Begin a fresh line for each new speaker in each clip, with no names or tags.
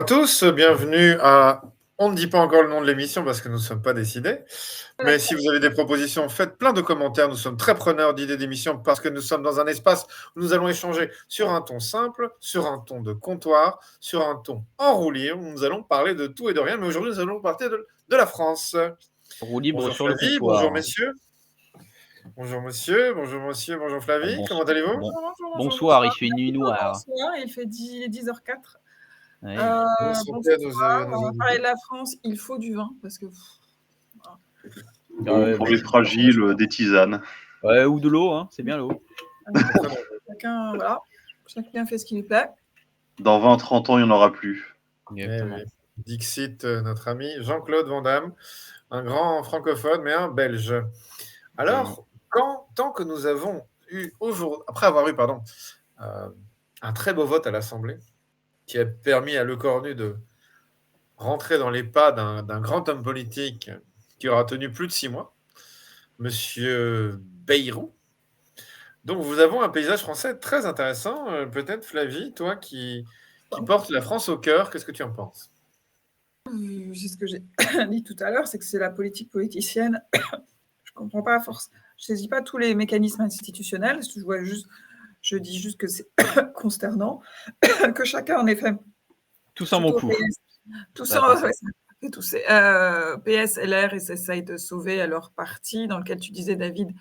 À tous, bienvenue à on ne dit pas encore le nom de l'émission parce que nous ne sommes pas décidés. Mais si vous avez des propositions, faites plein de commentaires. Nous sommes très preneurs d'idées d'émissions parce que nous sommes dans un espace où nous allons échanger sur un ton simple, sur un ton de comptoir, sur un ton en roue libre. Nous allons parler de tout et de rien, mais aujourd'hui nous allons parler de la France.
Roue libre
Bonjour
sur le
Flavie, bonjour
comptoir.
messieurs. Bonjour monsieur, bonjour monsieur, bonjour Flavie, comment allez-vous?
Bonsoir, il fait une nuit noire.
Bonsoir, il est 10h04.
Ouais.
Bonne santé
Bonsoir,
à nos
on va parler de
auditeurs.
la France. Il faut du vin parce que
Ouais,
Pour les fragiles, des tisanes.
ouais, ou de l'eau, hein, c'est bien l'eau.
chacun fait ce qui lui plaît.
Dans 20-30 ans, il n'y en aura plus.
Exactement.
Oui. Dixit, notre ami Jean-Claude Van Damme, un grand francophone, mais un belge. Alors, tant que nous avons eu aujourd'hui, après avoir eu, un très beau vote à l'Assemblée, qui a permis à Lecornu de rentrer dans les pas d'un grand homme politique qui aura tenu plus de 6 mois, Monsieur Bayrou. Donc, vous avons un paysage français très intéressant. Peut-être, Flavie, toi qui porte la France au cœur, qu'est-ce que tu en penses?
C'est ce que j'ai dit tout à l'heure, c'est que c'est la politique politicienne. Je comprends pas à force. Je saisis pas tous les mécanismes institutionnels. Je dis juste que c'est consternant que chacun, en effet,
Tout ça, mon coup.
tout ça, tous PS, LR, et s'essayent de sauver leur parti, dans lequel tu disais, David,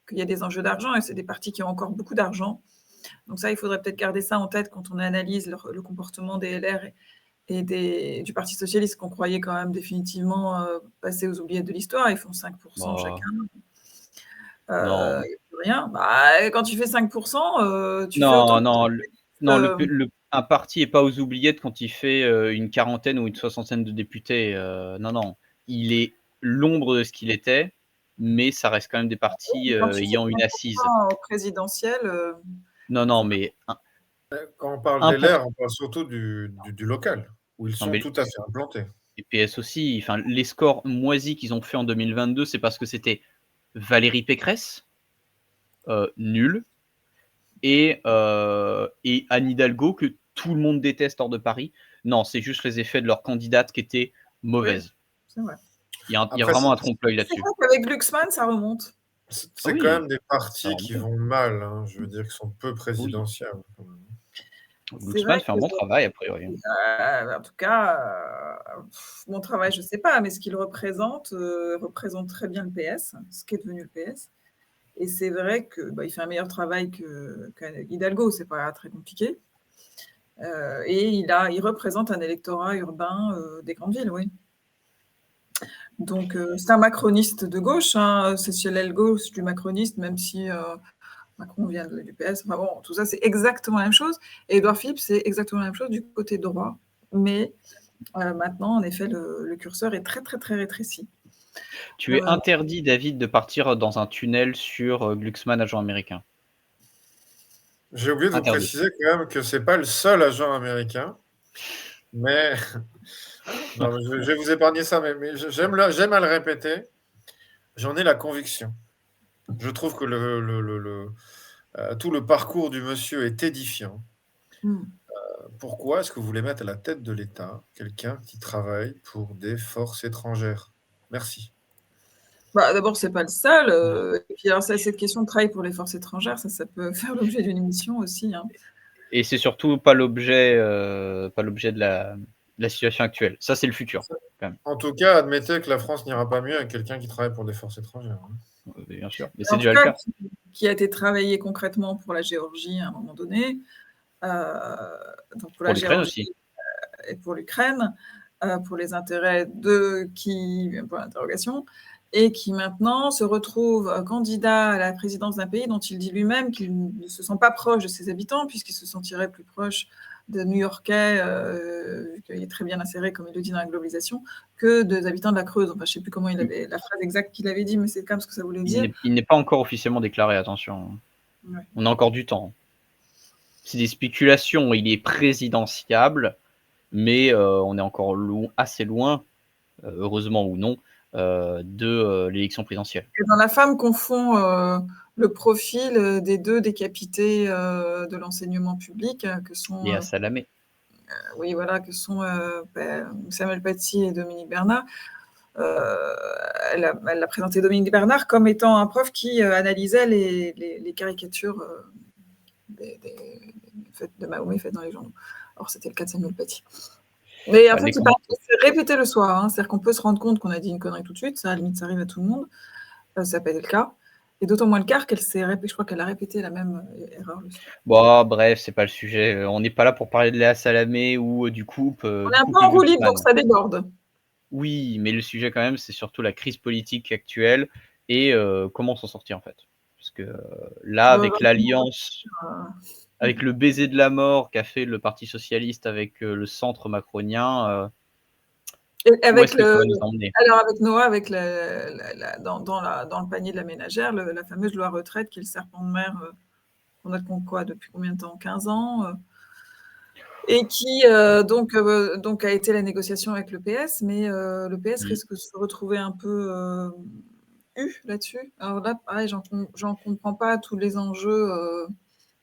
qu'il y a des enjeux d'argent, et c'est des partis qui ont encore beaucoup d'argent. Donc ça, il faudrait peut-être garder ça en tête quand on analyse le comportement des LR et du Parti socialiste, qu'on croyait quand même définitivement passer aux oubliettes de l'histoire. Ils font 5% chacun.
Non.
Rien. Quand tu fais 5%, tu fais
Non,
autant.
non, un parti n'est pas aux oubliettes quand il fait une quarantaine ou une soixantaine de députés. Non. Il est l'ombre de ce qu'il était, mais ça reste quand même des partis ayant une assise.
Présidentiel.
Non, mais
Quand on parle des LR, on parle surtout du local, où ils sont tout à fait implantés.
Et PS aussi, enfin, les scores moisis qu'ils ont fait en 2022, c'est parce que c'était Valérie Pécresse, nul, et Anne Hidalgo, que tout le monde déteste hors de Paris. Non, c'est juste les effets de leur candidate qui étaient mauvaises.
Oui, c'est vrai.
Il y a vraiment un trompe-l'œil là-dessus.
C'est vrai qu'avec Glucksmann, ça remonte.
C'est quand même des partis qui vont mal, hein, je veux dire, qui sont peu présidentiels.
Glucksmann fait un bon travail, a priori.
En tout cas, bon travail, je ne sais pas, mais ce qu'il représente très bien le PS, ce qui est devenu le PS. Et c'est vrai qu'il fait un meilleur travail qu'Hidalgo, c'est pas très compliqué. Et il représente un électorat urbain des grandes villes, oui. Donc, c'est un macroniste de gauche, hein, c'est chez l'aile gauche du macroniste, même si Macron vient du PS. Enfin bon, tout ça, c'est exactement la même chose. Et Édouard Philippe, c'est exactement la même chose du côté droit. Mais maintenant, en effet, le curseur est très, très, très rétréci.
Tu es interdit, David, de partir dans un tunnel sur Glucksmann, agent américain.
J'ai oublié de vous préciser quand même que c'est pas le seul agent américain, mais non, je vais vous épargner ça, mais j'aime à le répéter. J'en ai la conviction. Je trouve que tout le parcours du monsieur est édifiant. Pourquoi est-ce que vous voulez mettre à la tête de l'État quelqu'un qui travaille pour des forces étrangères? Merci.
D'abord, c'est pas le seul. Et puis, alors, cette question de travail pour les forces étrangères, ça peut faire l'objet d'une émission aussi. Hein.
Et c'est surtout pas l'objet de la situation actuelle. Ça, c'est le futur. Quand même.
En tout cas, admettez que la France n'ira pas mieux avec quelqu'un qui travaille pour des forces étrangères. Hein.
Bien sûr, mais c'est déjà le cas.
Qui a été travaillé concrètement pour la Géorgie à un moment donné. Donc pour la
l'Ukraine
Géorgie
aussi.
Et pour l'Ukraine, pour les intérêts pour l'interrogation, et qui maintenant se retrouve candidat à la présidence d'un pays dont il dit lui-même qu'il ne se sent pas proche de ses habitants, puisqu'il se sentirait plus proche de New-Yorkais, qu'il est très bien inséré, comme il le dit dans la globalisation, que des habitants de la Creuse. Enfin, je ne sais plus comment il avait la phrase exacte qu'il avait dit, mais c'est quand même ce que ça voulait dire.
Il n'est pas encore officiellement déclaré, attention. Ouais. On a encore du temps. C'est des spéculations, il est présidentiable, mais on est encore assez loin, heureusement ou non, de l'élection présidentielle.
Et dans la femme confond le profil des deux décapités de l'enseignement public, que sont
Léa Salamé.
oui, voilà, que sont Samuel Paty et Dominique Bernard. Elle a présenté Dominique Bernard comme étant un prof qui analysait les caricatures de Mahomet faites dans les journaux. Or, c'était le cas de Samuel Paty. Mais en fait, c'est répété le soir. C'est-à-dire qu'on peut se rendre compte qu'on a dit une connerie tout de suite. Ça, à la limite, ça arrive à tout le monde. Ça n'a pas été le cas. Et d'autant moins le cas qu'elle s'est répétée. Je crois qu'elle a répété la même erreur le soir.
Bon, bref, c'est pas le sujet. On n'est pas là pour parler de Léa Salamé ou du couple.
On est un peu en roue libre, donc ça déborde.
Oui, mais le sujet quand même, c'est surtout la crise politique actuelle et comment s'en sortir en fait. Parce que là, avec l'alliance, avec le baiser de la mort qu'a fait le Parti socialiste avec le centre macronien,
avec Noah, dans le panier de la ménagère, la fameuse loi retraite qui est le serpent de mer qu'on a depuis combien de temps, 15 ans et qui donc a été la négociation avec le PS, mais le PS risque de se retrouver un peu là-dessus. Alors là, pareil, j'en comprends pas tous les enjeux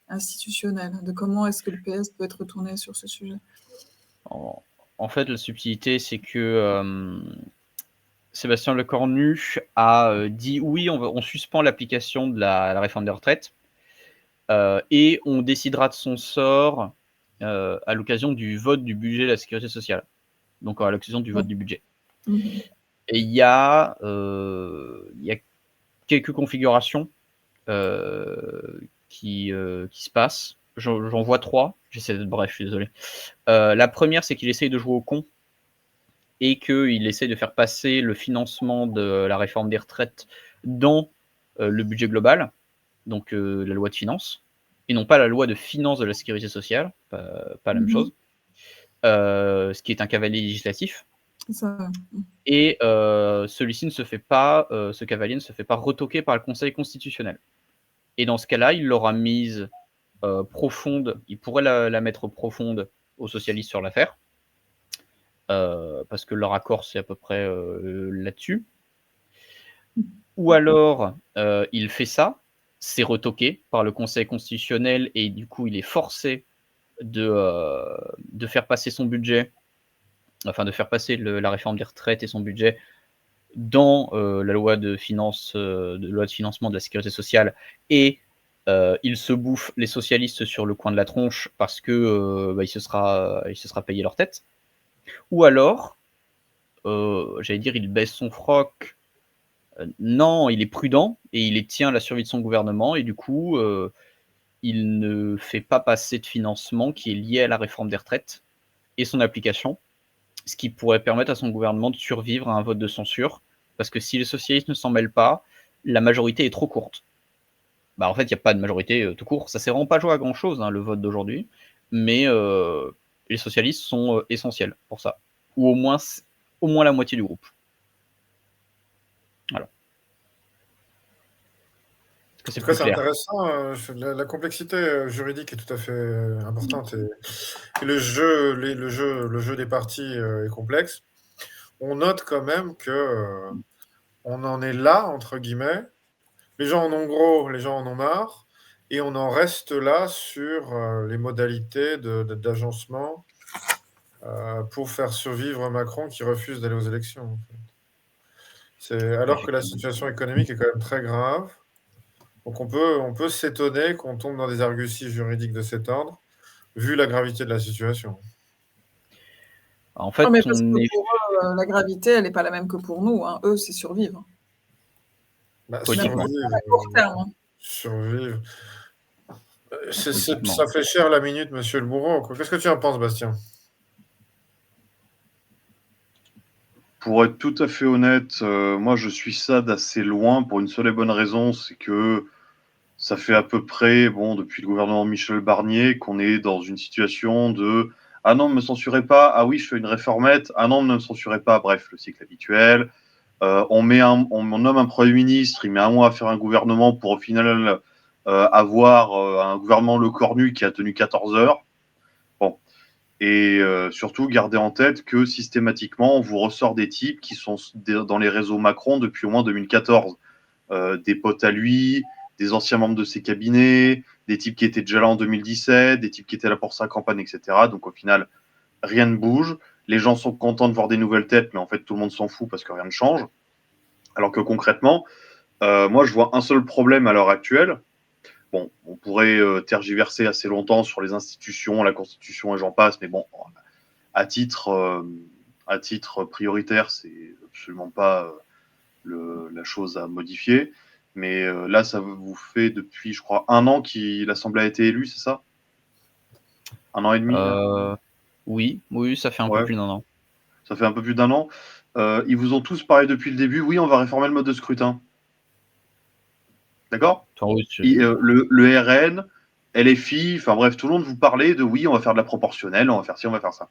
institutionnels, de comment est-ce que le PS peut être retourné sur ce sujet.
En fait, la subtilité, c'est que Sébastien Lecornu a dit oui, on suspend l'application de la réforme des retraites et on décidera de son sort à l'occasion du vote du budget de la sécurité sociale. Donc à l'occasion du vote du budget. Et il y a quelques configurations qui se passent. J'en vois 3. J'essaie d'être bref, je suis désolé. La première, c'est qu'il essaye de jouer au con et qu'il essaye de faire passer le financement de la réforme des retraites dans le budget global, donc la loi de finances, et non pas la loi de finances de la sécurité sociale, pas la même chose, ce qui est un cavalier législatif.
Ça.
Et celui-ci ne se fait pas, ce cavalier ne se fait pas retoquer par le Conseil constitutionnel. Et dans ce cas-là, il l'aura mise profonde, il pourrait la mettre profonde aux socialistes sur l'affaire, parce que leur accord, c'est à peu près là-dessus. Ou alors, il fait ça, c'est retoqué par le Conseil constitutionnel, et du coup, il est forcé de faire passer son budget, enfin de faire passer la réforme des retraites et son budget dans la loi de finances, loi de financement de la sécurité sociale, et il se bouffe les socialistes sur le coin de la tronche parce que il se sera payé leur tête. Ou alors, j'allais dire, il baisse son froc. Non, il est prudent et il tient la survie de son gouvernement, et du coup, il ne fait pas passer de financement qui est lié à la réforme des retraites et son application, ce qui pourrait permettre à son gouvernement de survivre à un vote de censure, parce que si les socialistes ne s'en mêlent pas, la majorité est trop courte. En fait, il n'y a pas de majorité tout court. Ça ne s'est vraiment pas joué à grand-chose, le vote d'aujourd'hui, mais les socialistes sont essentiels pour ça, ou au moins la moitié du groupe. Voilà.
En tout cas, c'est intéressant. La complexité juridique est tout à fait importante, et le jeu des partis est complexe. On note quand même que on en est là, entre guillemets. Les gens en ont gros, les gens en ont marre, et on en reste là sur les modalités d'agencement pour faire survivre Macron, qui refuse d'aller aux élections. En fait. Alors que la situation économique est quand même très grave. Donc on peut s'étonner qu'on tombe dans des arguties juridiques de cet ordre, vu la gravité de la situation.
En fait,
pour eux, la gravité, elle n'est pas la même que pour nous. Eux, c'est survivre.
Politiquement.
À court terme.
Survivre. Ça fait cher la minute, monsieur le bourreau. Qu'est-ce que tu en penses, Bastien ?
Pour être tout à fait honnête, moi je suis ça d'assez loin pour une seule et bonne raison, c'est que ça fait à peu près, depuis le gouvernement Michel Barnier, qu'on est dans une situation de « Ah non, ne me censurez pas, ah oui, je fais une réformette, ah non, ne me censurez pas », bref, le cycle habituel. On nomme un Premier ministre, il met un mois à faire un gouvernement pour au final avoir un gouvernement Lecornu qui a tenu 14 heures. Bon. Et surtout, gardez en tête que systématiquement, on vous ressort des types qui sont dans les réseaux Macron depuis au moins 2014. Des potes à lui, des anciens membres de ses cabinets, des types qui étaient déjà là en 2017, des types qui étaient là pour sa campagne, etc. Donc au final, rien ne bouge, les gens sont contents de voir des nouvelles têtes, mais en fait tout le monde s'en fout parce que rien ne change. Alors que concrètement, moi je vois un seul problème à l'heure actuelle. Bon, on pourrait tergiverser assez longtemps sur les institutions, la Constitution et j'en passe, mais bon, à titre prioritaire, c'est absolument pas la chose à modifier. Mais là, ça vous fait depuis, je crois, 1 an que l'Assemblée a été élue, c'est ça? 1 an et demi là
Oui, ça fait un peu plus d'1 an.
Ça fait un peu plus d'1 an. Ils vous ont tous parlé depuis le début, oui, on va réformer le mode de scrutin. D'accord? Le RN, LFI, enfin bref, tout le monde vous parlait de oui, on va faire de la proportionnelle, on va faire ci, on va faire ça.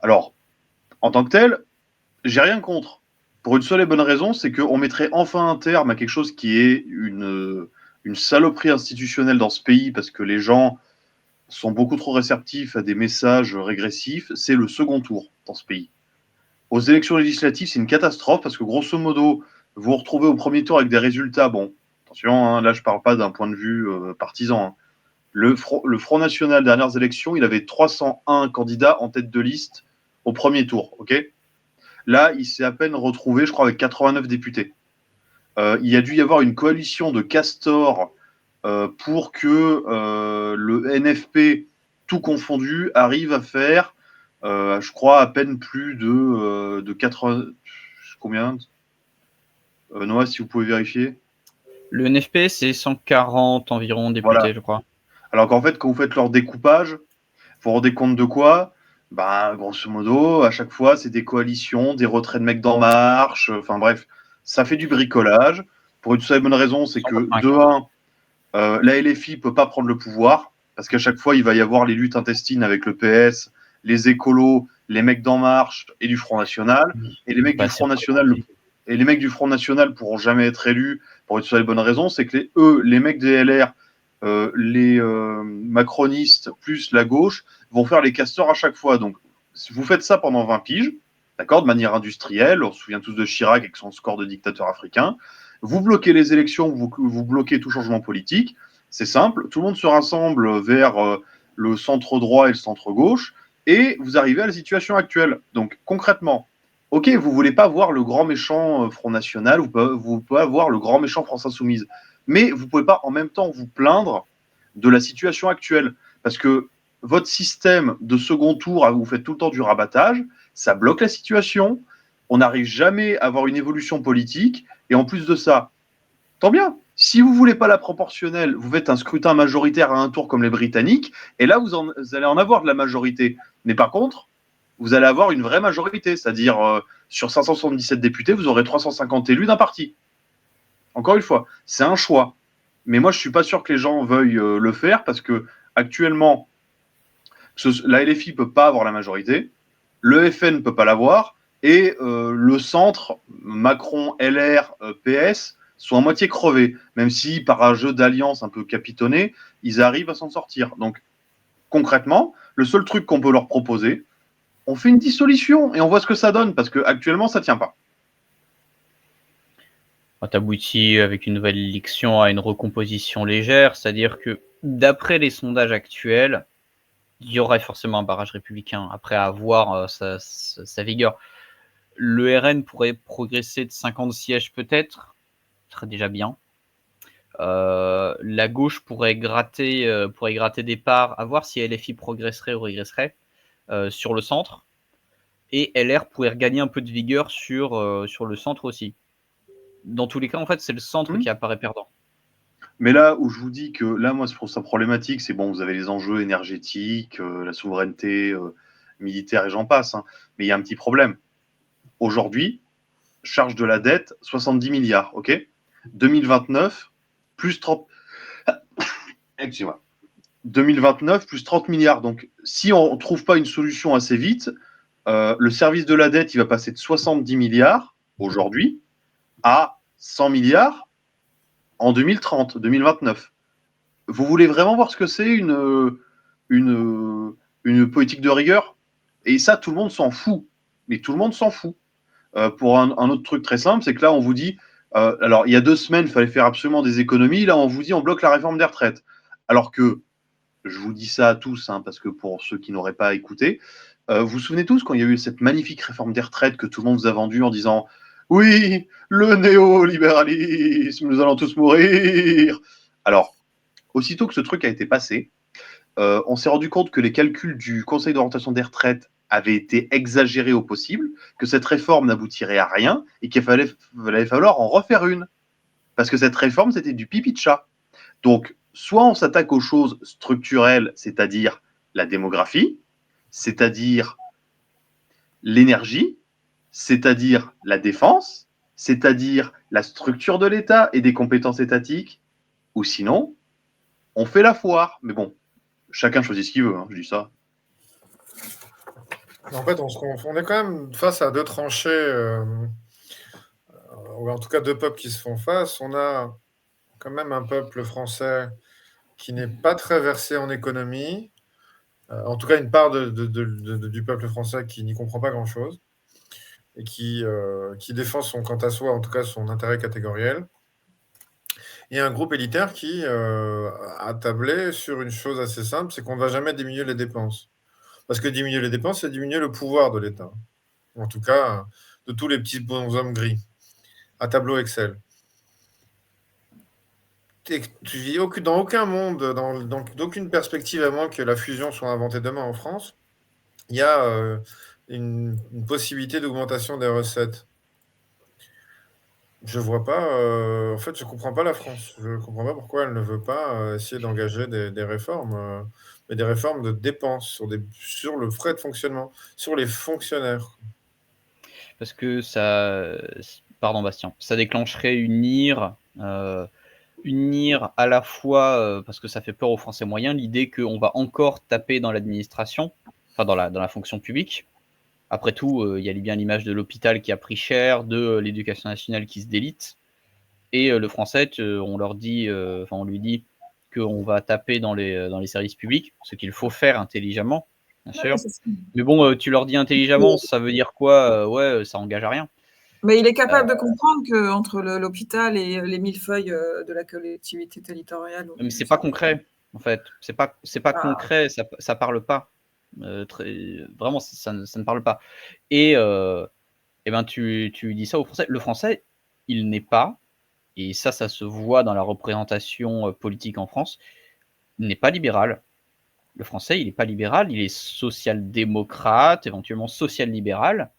Alors, en tant que tel, j'ai rien contre. Pour une seule et bonne raison, c'est qu'on mettrait enfin un terme à quelque chose qui est une saloperie institutionnelle dans ce pays parce que les gens sont beaucoup trop réceptifs à des messages régressifs. C'est le second tour dans ce pays. Aux élections législatives, c'est une catastrophe parce que grosso modo, vous vous retrouvez au premier tour avec des résultats. Bon, attention, hein, là je ne parle pas d'un point de vue partisan. Hein. Le Front National, dernières élections, il avait 301 candidats en tête de liste au premier tour. Ok. Là, il s'est à peine retrouvé, je crois, avec 89 députés. Il y a dû y avoir une coalition de castors pour que le NFP, tout confondu, arrive à faire, je crois, à peine plus de 80. Combien Noah, si vous pouvez vérifier.
Le NFP, c'est 140 environ députés, voilà. Je crois.
Alors qu'en fait, quand vous faites leur découpage, vous vous rendez compte de quoi? Bah, grosso modo, à chaque fois, c'est des coalitions, des retraits de mecs d'En Marche, enfin bref, ça fait du bricolage. Pour une seule bonne raison, c'est que, de 1, la LFI ne peut pas prendre le pouvoir, parce qu'à chaque fois, il va y avoir les luttes intestines avec le PS, les écolos, les mecs d'En Marche et du Front National. Et les mecs du Front National pourront jamais être élus pour une seule bonne raison, c'est que les mecs des LR, les macronistes plus la gauche vont faire les castors à chaque fois. Donc, si vous faites ça pendant 20 piges, d'accord, de manière industrielle, on se souvient tous de Chirac avec son score de dictateur africain, vous bloquez les élections, vous bloquez tout changement politique, c'est simple, tout le monde se rassemble vers le centre droit et le centre gauche, et vous arrivez à la situation actuelle. Donc, concrètement, ok, vous ne voulez pas voir le grand méchant Front National, vous pouvez avoir le grand méchant France Insoumise, mais vous ne pouvez pas en même temps vous plaindre de la situation actuelle, parce que votre système de second tour, vous faites tout le temps du rabattage, ça bloque la situation, on n'arrive jamais à avoir une évolution politique, et en plus de ça, tant bien, si vous ne voulez pas la proportionnelle, vous faites un scrutin majoritaire à un tour comme les Britanniques, et là, vous allez en avoir de la majorité. Mais par contre, vous allez avoir une vraie majorité, c'est-à-dire sur 577 députés, vous aurez 350 élus d'un parti. Encore une fois, c'est un choix. Mais moi, je ne suis pas sûr que les gens veuillent le faire parce que actuellement, la LFI ne peut pas avoir la majorité, le FN ne peut pas l'avoir, et le centre, Macron, LR, PS, sont à moitié crevés, même si par un jeu d'alliance un peu capitonné, ils arrivent à s'en sortir. Donc, concrètement, le seul truc qu'on peut leur proposer, on fait une dissolution et on voit ce que ça donne, parce qu'actuellement, ça ne tient pas.
T'aboutis avec une nouvelle élection à une recomposition légère, c'est-à-dire que d'après les sondages actuels, il y aurait forcément un barrage républicain, après avoir sa vigueur. Le RN pourrait progresser de 50 sièges peut-être, ce serait déjà bien. La gauche pourrait gratter des parts, à voir si LFI progresserait ou régresserait sur le centre. Et LR pourrait regagner un peu de vigueur sur le centre aussi. Dans tous les cas, en fait, c'est le centre qui apparaît perdant.
Mais là où je vous dis que, là, moi, je trouve ça problématique, c'est bon, vous avez les enjeux énergétiques, la souveraineté militaire et j'en passe, hein, mais il y a un petit problème. Aujourd'hui, charge de la dette, 70 milliards, ok 2029, plus 30... Excusez-moi. 2029, plus 30 milliards. Donc, si on ne trouve pas une solution assez vite, le service de la dette, il va passer de 70 milliards aujourd'hui à 100 milliards en 2030, 2029. Vous voulez vraiment voir ce que c'est une politique de rigueur? Et ça, tout le monde s'en fout. Mais tout le monde s'en fout. Pour un autre truc très simple, c'est que là, on vous dit, alors il y a 2 semaines, il fallait faire absolument des économies. Là, on vous dit, on bloque la réforme des retraites. Alors que, je vous dis ça à tous, hein, parce que pour ceux qui n'auraient pas écouté, Vous vous souvenez tous quand il y a eu cette magnifique réforme des retraites que tout le monde vous a vendue en disant « Oui, le néolibéralisme, nous allons tous mourir ». Alors, aussitôt que ce truc a été passé, on s'est rendu compte que les calculs du Conseil d'orientation des retraites avaient été exagérés au possible, que cette réforme n'aboutirait à rien et qu'il fallait falloir en refaire une. Parce que cette réforme, c'était du pipi de chat. Donc, soit on s'attaque aux choses structurelles, c'est-à-dire la démographie, c'est-à-dire l'énergie, c'est-à-dire la défense, c'est-à-dire la structure de l'État et des compétences étatiques, ou sinon, on fait la foire. Mais bon, chacun choisit ce qu'il veut, hein, je dis ça.
En fait, on est quand même face à deux tranchées, ou en tout cas deux peuples qui se font face. On a quand même un peuple français qui n'est pas très versé en économie, en tout cas une part du peuple français qui n'y comprend pas grand-chose et qui défend quant à soi, en tout cas son intérêt catégoriel. Et un groupe élitaire qui a tablé sur une chose assez simple, c'est qu'on ne va jamais diminuer les dépenses. Parce que diminuer les dépenses, c'est diminuer le pouvoir de l'État. En tout cas, de tous les petits bonshommes gris, à tableau Excel. Tu vis dans aucun monde, dans d'aucune perspective, à moins que la fusion soit inventée demain en France, il y a une possibilité d'augmentation des recettes. Je vois pas, en fait, je comprends pas la France. Je comprends pas pourquoi elle ne veut pas essayer d'engager des réformes, mais des réformes de dépenses sur le frais de fonctionnement, sur les fonctionnaires.
Parce que ça, pardon Bastien, ça déclencherait une ire à la fois parce que ça fait peur aux Français moyens, l'idée qu'on va encore taper dans l'administration, enfin dans la fonction publique. Après tout, il y a bien l'image de l'hôpital qui a pris cher, de l'éducation nationale qui se délite, et le français, on lui dit qu'on va taper dans les services publics, ce qu'il faut faire intelligemment, bien sûr. Mais bon, tu leur dis intelligemment, ça veut dire quoi? Ouais, ça engage à rien.
Mais il est capable de comprendre qu'entre l'hôpital et les millefeuilles de la collectivité territoriale.
Mais c'est pas concret, en fait. C'est pas concret, ça parle pas. Vraiment, ça ne parle pas. Et ben tu dis ça aux Français. Le Français, il n'est pas, et ça se voit dans la représentation politique en France, il n'est pas libéral. Le Français, il n'est pas libéral, il est social-démocrate, éventuellement social-libéral,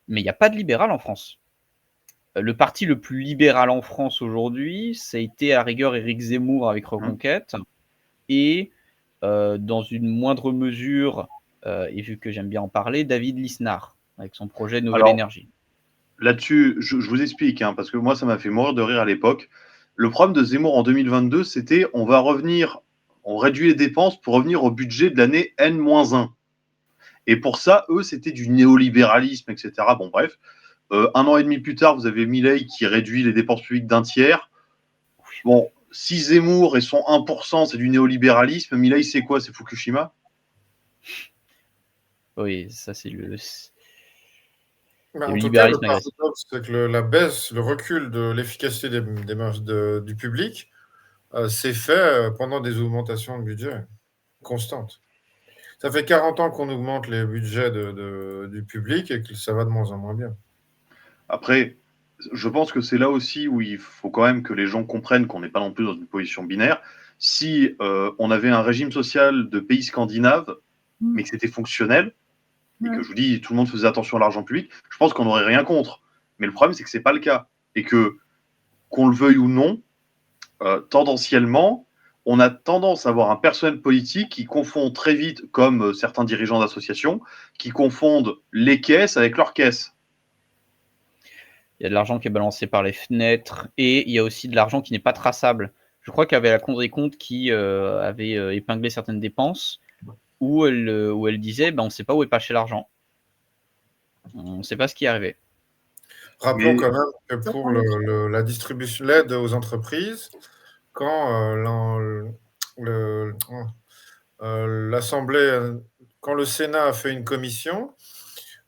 mais il n'y a pas de libéral en France. Le parti le plus libéral en France aujourd'hui, ça a été à la rigueur Éric Zemmour avec Reconquête, et dans une moindre mesure, et vu que j'aime bien en parler, David Lisnard, avec son projet Nouvelle Énergie.
Là-dessus, je vous explique, hein, parce que moi, ça m'a fait mourir de rire à l'époque. Le problème de Zemmour en 2022, c'était on réduit les dépenses pour revenir au budget de l'année N-1. Et pour ça, eux, c'était du néolibéralisme, etc. Bon, bref. 1 an et demi plus tard, vous avez Milei qui réduit les dépenses publiques d'un tiers. Bon, si Zemmour et son 1%, c'est du néolibéralisme, Milei, c'est quoi? C'est Fukushima?
Oui, ça, c'est le.
En tout cas, le paradoxe, c'est que la baisse, le recul de l'efficacité des marges du public s'est fait pendant des augmentations de budget constantes. Ça fait 40 ans qu'on augmente les budgets du public et que ça va de moins en moins bien.
Après, je pense que c'est là aussi où il faut quand même que les gens comprennent qu'on n'est pas non plus dans une position binaire. Si on avait un régime social de pays scandinaves, mais que c'était fonctionnel, et que je vous dis, tout le monde faisait attention à l'argent public, je pense qu'on n'aurait rien contre. Mais le problème, c'est que c'est pas le cas. Et que, qu'on le veuille ou non, tendanciellement, on a tendance à avoir un personnel politique qui confond très vite, comme certains dirigeants d'associations, qui confondent les caisses avec leurs caisses.
Il y a de l'argent qui est balancé par les fenêtres, et il y a aussi de l'argent qui n'est pas traçable. Je crois qu'il y avait la Cour des comptes qui avait épinglé certaines dépenses, où elle disait on ne sait pas où est passé l'argent. On ne sait pas ce qui est arrivé.
Rappelons quand même que pour la distribution, l'aide aux entreprises, quand l'Assemblée, quand le Sénat a fait une commission,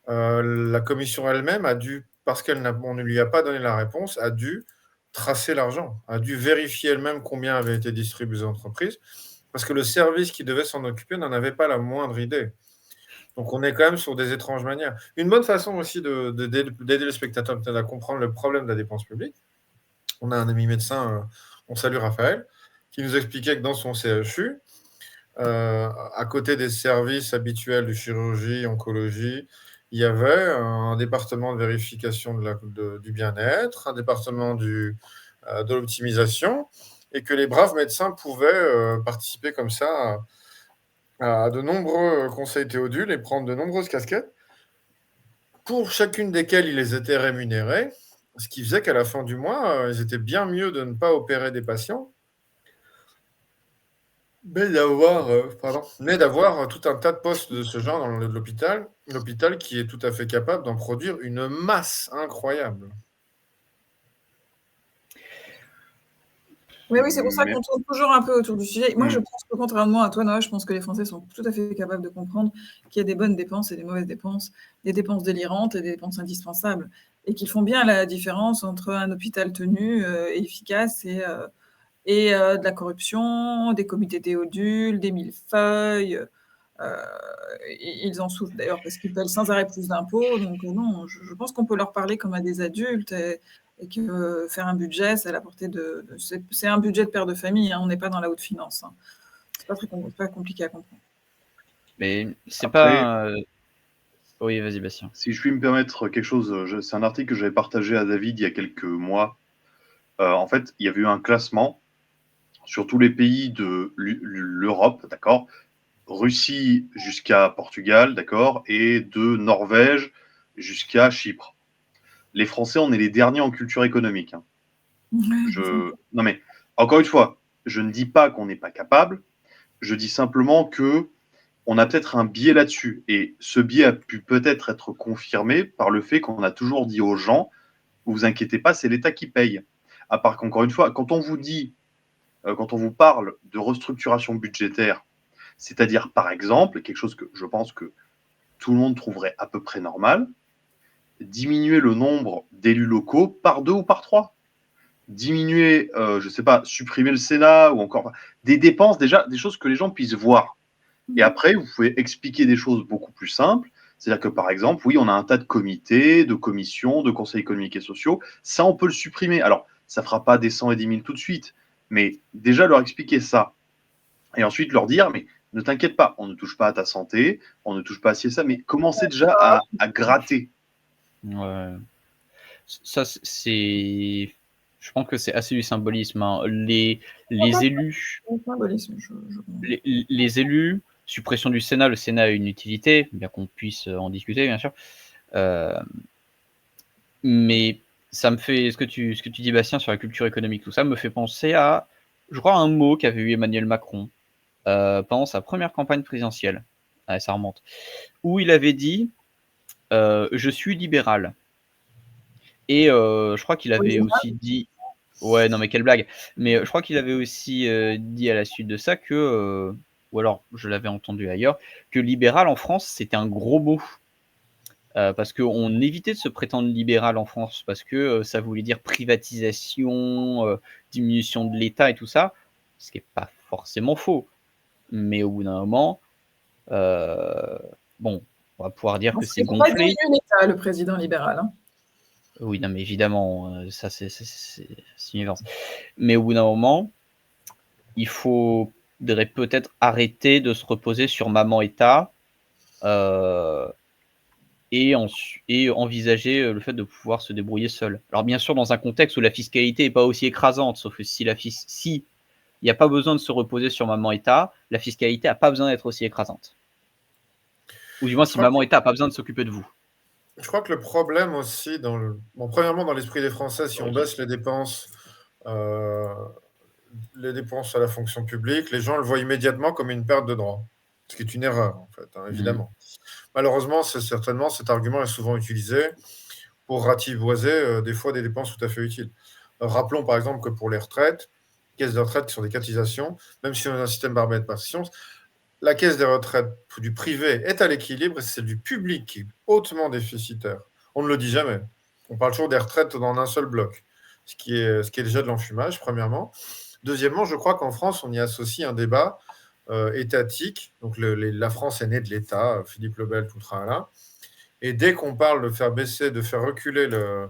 la commission elle-même a dû, parce qu'on ne lui a pas donné la réponse, a dû tracer l'argent, a dû vérifier elle-même combien avait été distribué aux entreprises, parce que le service qui devait s'en occuper n'en avait pas la moindre idée. Donc on est quand même sur des étranges manières. Une bonne façon aussi d'aider le spectateur peut-être à comprendre le problème de la dépense publique. On a un ami médecin, on salue Raphaël, qui nous expliquait que dans son CHU, à côté des services habituels de chirurgie, oncologie, il y avait un département de vérification du bien-être, un département de l'optimisation, et que les braves médecins pouvaient participer comme ça à de nombreux conseils Théodule et prendre de nombreuses casquettes, pour chacune desquelles ils étaient rémunérés, ce qui faisait qu'à la fin du mois, ils étaient bien mieux de ne pas opérer des patients, mais d'avoir tout un tas de postes de ce genre dans l'hôpital qui est tout à fait capable d'en produire une masse incroyable.
Oui, c'est pour ça qu'on tourne toujours un peu autour du sujet. Moi, je pense que contrairement à toi, Noah, je pense que les Français sont tout à fait capables de comprendre qu'il y a des bonnes dépenses et des mauvaises dépenses, des dépenses délirantes et des dépenses indispensables, et qu'ils font bien la différence entre un hôpital tenu et efficace et de la corruption, des comités Théodule, des millefeuilles. Ils en souffrent d'ailleurs parce qu'ils paient sans arrêt plus d'impôts. Donc non, je pense qu'on peut leur parler comme à des adultes et que faire un budget, c'est à la portée c'est un budget de père de famille, hein, on n'est pas dans la haute finance. Hein. C'est pas compliqué à comprendre.
Mais c'est pas... Oui, vas-y, Bastien.
Si je puis me permettre quelque chose, c'est un article que j'avais partagé à David il y a quelques mois. En fait, il y avait eu un classement sur tous les pays de l'Europe, d'accord, Russie jusqu'à Portugal, d'accord, et de Norvège jusqu'à Chypre. Les Français, on est les derniers en culture économique. Hein. Non mais, encore une fois, je ne dis pas qu'on n'est pas capable, je dis simplement que on a peut-être un biais là-dessus. Et ce biais a pu peut-être être confirmé par le fait qu'on a toujours dit aux gens, vous inquiétez pas, c'est l'État qui paye. À part qu'encore une fois, quand on vous dit, quand on vous parle de restructuration budgétaire, c'est-à-dire par exemple, quelque chose que je pense que tout le monde trouverait à peu près normal, diminuer le nombre d'élus locaux par 2 ou par 3. Diminuer, je ne sais pas, supprimer le Sénat ou encore des dépenses, déjà, des choses que les gens puissent voir. Et après, vous pouvez expliquer des choses beaucoup plus simples. C'est-à-dire que, par exemple, oui, on a un tas de comités, de commissions, de conseils économiques et sociaux. Ça, on peut le supprimer. Alors, ça ne fera pas des 100 et des 1000 tout de suite. Mais déjà, leur expliquer ça. Et ensuite, leur dire, mais ne t'inquiète pas, on ne touche pas à ta santé, on ne touche pas à ça, mais commencez déjà à gratter.
Ouais. Ça, c'est... Je pense que c'est assez du symbolisme. Hein. Les élus... Les élus, suppression du Sénat, le Sénat a une utilité, bien qu'on puisse en discuter, bien sûr. Mais ça me fait... Ce que tu dis, Bastien, sur la culture économique, tout ça, me fait penser à, je crois, un mot qu'avait eu Emmanuel Macron pendant sa première campagne présidentielle. Ah, ça remonte. Où il avait dit « Je suis libéral ». Et je crois qu'il avait aussi dit... Ouais, non mais quelle blague. Mais je crois qu'il avait aussi dit à la suite de ça que, ou alors je l'avais entendu ailleurs, que libéral en France, c'était un gros mot. Parce qu'on évitait de se prétendre libéral en France, parce que ça voulait dire privatisation, diminution de l'État et tout ça, ce qui n'est pas forcément faux. Mais au bout d'un moment, bon, on va pouvoir dire que c'est gonflé.
C'est pas diminuer l'État, le président libéral. Hein.
Oui, non, mais évidemment, ça c'est universel. Mais au bout d'un moment, il faudrait peut-être arrêter de se reposer sur maman État et envisager le fait de pouvoir se débrouiller seul. Alors bien sûr, dans un contexte où la fiscalité n'est pas aussi écrasante, sauf que si il n'y a pas besoin de se reposer sur maman État, la fiscalité n'a pas besoin d'être aussi écrasante. Ou du moins, si maman État n'a pas besoin de s'occuper de vous.
Je crois que le problème aussi, premièrement, dans l'esprit des Français, si on baisse les dépenses à la fonction publique, les gens le voient immédiatement comme une perte de droits, ce qui est une erreur, en fait, hein, évidemment. Malheureusement, certainement, cet argument est souvent utilisé pour ratiboiser des fois des dépenses tout à fait utiles. Rappelons par exemple que pour les retraites, caisses de retraite qui sont des cotisations, même si on a un système Barbet de partition, la caisse des retraites du privé est à l'équilibre et c'est celle du public qui est hautement déficitaire. On ne le dit jamais. On parle toujours des retraites dans un seul bloc, ce qui est déjà de l'enfumage, premièrement. Deuxièmement, je crois qu'en France, on y associe un débat étatique. Donc la France est née de l'État, Philippe le Bel, tout le tralala. Et dès qu'on parle de faire baisser, de faire reculer le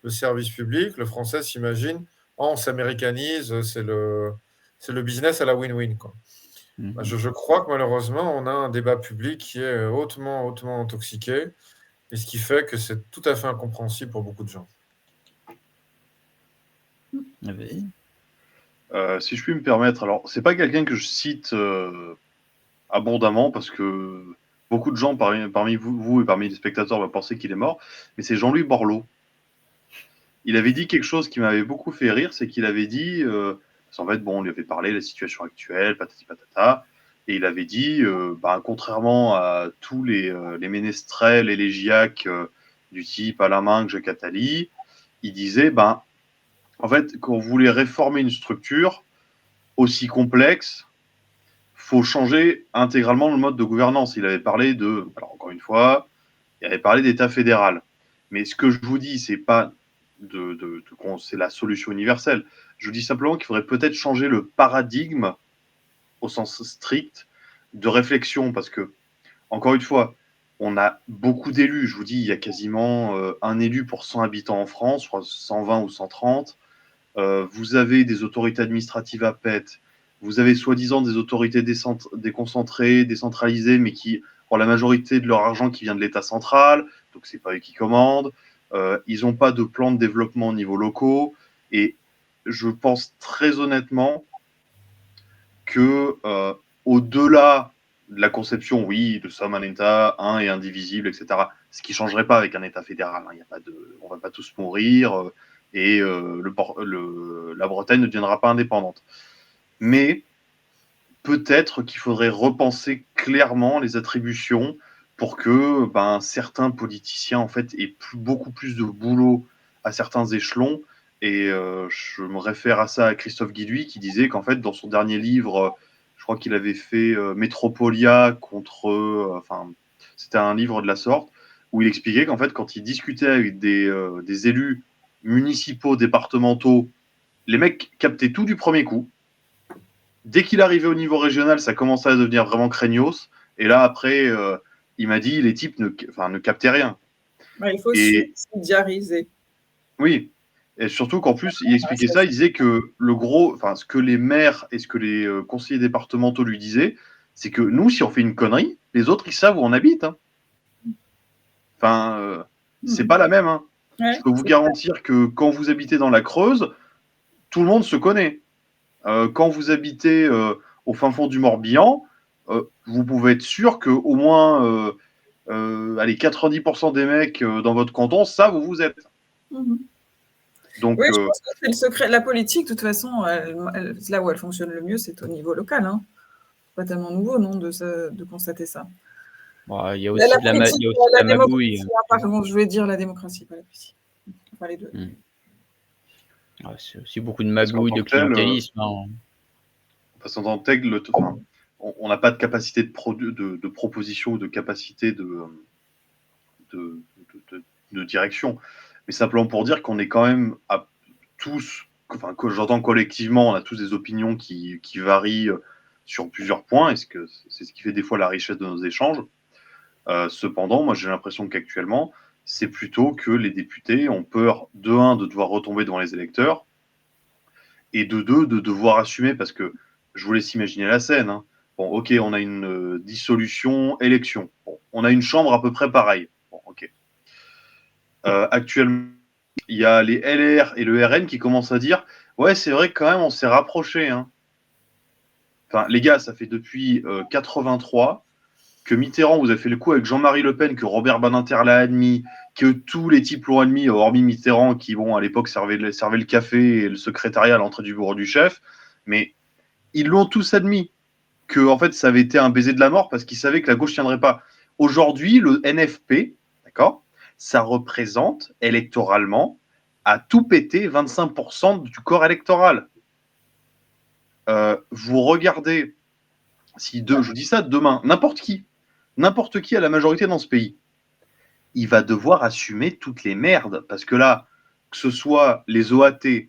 service public, le français s'imagine, on s'américanise, c'est le business à la win-win, quoi. Je crois que malheureusement, on a un débat public qui est hautement intoxiqué, et ce qui fait que c'est tout à fait incompréhensible pour beaucoup de gens.
Oui.
Si je puis me permettre, alors c'est pas quelqu'un que je cite abondamment parce que beaucoup de gens parmi vous et parmi les spectateurs vont penser qu'il est mort, mais c'est Jean-Louis Borloo. Il avait dit quelque chose qui m'avait beaucoup fait rire, c'est qu'il avait dit, parce qu'en fait, bon, on lui avait parlé de la situation actuelle, patati patata, et il avait dit, contrairement à tous les ménestrels élégiaques du type Alain Minc, Jacques Attali, il disait, en fait, quand vous voulez réformer une structure aussi complexe, faut changer intégralement le mode de gouvernance. Il avait parlé de, alors encore une fois, il avait parlé d'État fédéral. Mais ce que je vous dis, c'est pas c'est la solution universelle. Je vous dis simplement qu'il faudrait peut-être changer le paradigme au sens strict de réflexion, parce que, encore une fois, on a beaucoup d'élus. Je vous dis, il y a quasiment un élu pour 100 habitants en France, je crois 120 ou 130. Vous avez des autorités administratives à pète. Vous avez soi-disant des autorités déconcentrées, décentralisées, mais qui ont la majorité de leur argent qui vient de l'État central, donc c'est pas eux qui commandent. Ils n'ont pas de plan de développement au niveau locaux. Et je pense très honnêtement que au-delà de la conception, oui, de sommes un État, un et indivisible, etc., ce qui ne changerait pas avec un État fédéral, hein, on ne va pas tous mourir, et la Bretagne ne deviendra pas indépendante. Mais peut-être qu'il faudrait repenser clairement les attributions pour que certains politiciens en fait aient beaucoup plus de boulot à certains échelons. Et je me réfère à ça à Christophe Guilluy qui disait qu'en fait dans son dernier livre, je crois qu'il avait fait Metropolia contre, c'était un livre de la sorte où il expliquait qu'en fait quand il discutait avec des élus municipaux, départementaux, les mecs captaient tout du premier coup. Dès qu'il arrivait au niveau régional, ça commençait à devenir vraiment craignos. Et là, après, il m'a dit, les types ne captaient rien.
Il faut subsidiariser.
Oui. Et surtout qu'en plus, il expliquait ça, il disait que ce que les maires et ce que les conseillers départementaux lui disaient, c'est que nous, si on fait une connerie, les autres, ils savent où on habite. Hein. C'est pas la même. Hein. Ouais, je peux vous garantir que quand vous habitez dans la Creuse, tout le monde se connaît. Quand vous habitez au fin fond du Morbihan, vous pouvez être sûr qu'au moins 90% des mecs dans votre canton savent où vous êtes. Donc,
oui, je pense que c'est le secret de la politique. De toute façon, là où elle fonctionne le mieux, c'est au niveau local. Hein. Pas tellement nouveau, non, de constater ça.
Bon, il y a aussi la magouille.
Pardon, je voulais dire la démocratie, pas la politique. Enfin, les deux.
C'est aussi beaucoup de magouille, de clientélisme.
Parce qu'en tant que tel, on n'a pas de capacité de proposition ou de capacité de direction. Mais simplement pour dire qu'on est quand même à tous, que j'entends collectivement, on a tous des opinions qui varient sur plusieurs points, et c'est ce qui fait des fois la richesse de nos échanges. Cependant, moi j'ai l'impression qu'actuellement, c'est plutôt que les députés ont peur, de devoir retomber devant les électeurs, et de devoir assumer, parce que je vous laisse imaginer la scène. Hein. Bon, ok, on a une dissolution, élection. Bon, on a une chambre à peu près pareille. Bon, ok. Actuellement, il y a les LR et le RN qui commencent à dire « Ouais, c'est vrai que quand même, on s'est rapprochés. Hein. » Enfin, les gars, ça fait depuis 83 que Mitterrand vous a fait le coup avec Jean-Marie Le Pen, que Robert Badinter l'a admis, que tous les types l'ont admis, hormis Mitterrand, qui, bon, à l'époque, servait le café et le secrétariat à l'entrée du bureau du chef. Mais ils l'ont tous admis, que en fait, ça avait été un baiser de la mort parce qu'ils savaient que la gauche ne tiendrait pas. Aujourd'hui, le NFP, d'accord, ça représente électoralement, à tout péter, 25% du corps électoral. Vous regardez, je dis ça demain, n'importe qui a la majorité dans ce pays, il va devoir assumer toutes les merdes. Parce que là, que ce soit les OAT,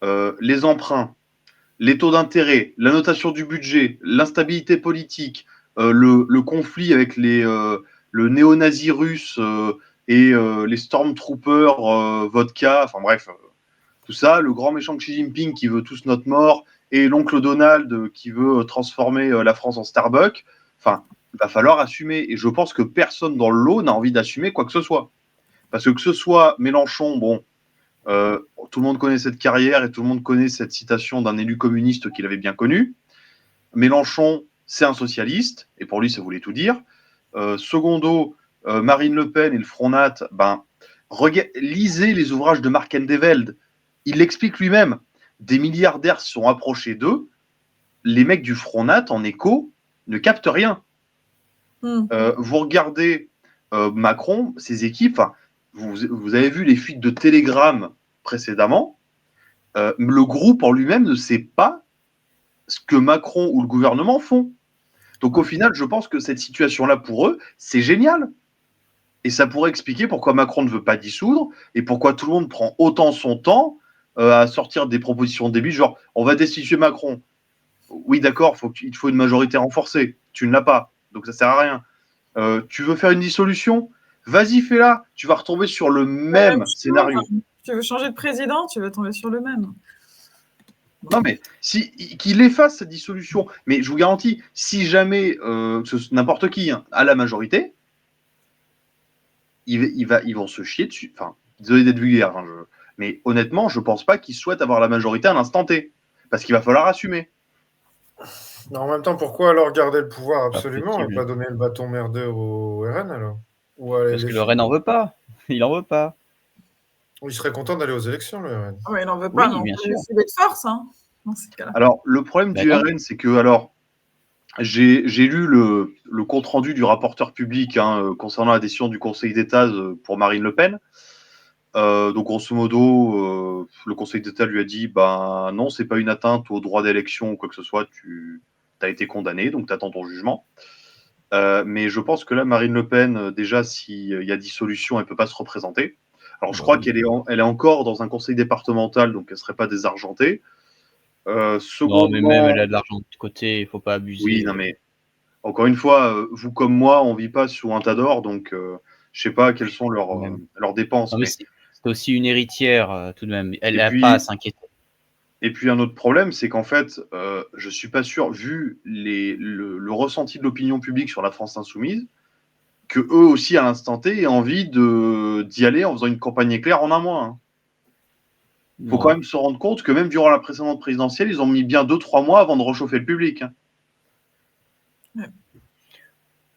les emprunts, les taux d'intérêt, la notation du budget, l'instabilité politique, le conflit avec le néo-nazi russe et les stormtroopers vodka, enfin bref, tout ça, le grand méchant Xi Jinping qui veut tous notre mort et l'oncle Donald qui veut transformer la France en Starbucks, enfin, il va falloir assumer. Et je pense que personne dans le lot n'a envie d'assumer quoi que ce soit. Parce que ce soit Mélenchon, bon, tout le monde connaît cette carrière et tout le monde connaît cette citation d'un élu communiste qu'il avait bien connu. Mélenchon, c'est un socialiste, et pour lui, ça voulait tout dire. Secondo, Marine Le Pen et le Front Nat, lisez les ouvrages de Mark Endeveld. Il l'explique lui-même. Des milliardaires se sont approchés d'eux. Les mecs du Front Nat, en écho, ne captent rien. Vous regardez Macron, ses équipes, vous avez vu les fuites de Telegram précédemment. Le groupe en lui-même ne sait pas ce que Macron ou le gouvernement font. Donc au final, je pense que cette situation-là, pour eux, c'est génial. Et ça pourrait expliquer pourquoi Macron ne veut pas dissoudre et pourquoi tout le monde prend autant son temps à sortir des propositions débiles, genre on va destituer Macron. Oui, d'accord, il faut une majorité renforcée. Tu ne l'as pas, donc ça sert à rien. Tu veux faire une dissolution? Vas-y, fais-la. Tu vas retomber sur le même scénario.
Tu veux changer de président, tu vas tomber sur le même.
Non, mais qu'il efface cette dissolution. Mais je vous garantis, si jamais n'importe qui a la majorité, ils vont se chier dessus. Enfin, désolé d'être vulgaire, mais honnêtement, je pense pas qu'ils souhaitent avoir la majorité à l'instant T. Parce qu'il va falloir assumer.
Mais en même temps, pourquoi alors garder le pouvoir absolument et pas donner le bâton merdeux au RN alors?
Parce que le RN n'en veut pas. Il n'en veut pas.
Il serait content d'aller aux élections, le RN.
Oui, il n'en veut pas,
oui, bien sûr.
C'est des forces, dans ces cas-là.
Alors, le problème du RN, c'est que, j'ai lu le compte-rendu du rapporteur public concernant la décision du Conseil d'État pour Marine Le Pen. Donc, grosso modo, le Conseil d'État lui a dit non, c'est pas une atteinte au droit d'élection ou quoi que ce soit, tu as été condamné, donc tu attends ton jugement. Mais je pense que là, Marine Le Pen, déjà, s'il y a dissolution, elle ne peut pas se représenter. Alors, je crois qu'elle est encore dans un conseil départemental, donc elle ne serait pas désargentée.
Non, mais même elle a de l'argent de côté, il ne faut pas abuser.
Oui, non, mais encore une fois, vous comme moi, on ne vit pas sous un tas d'or, donc je ne sais pas quelles sont leurs dépenses.
Non, mais c'est aussi une héritière, tout de même. Elle n'a
puis,
pas à s'inquiéter.
Et puis un autre problème, c'est qu'en fait, je ne suis pas sûr, vu le ressenti de l'opinion publique sur la France insoumise, que eux aussi, à l'instant T, aient envie d'y aller en faisant une campagne éclair en un mois. Il faut quand même se rendre compte que même durant la précédente présidentielle, ils ont mis bien 2-3 mois avant de réchauffer le public.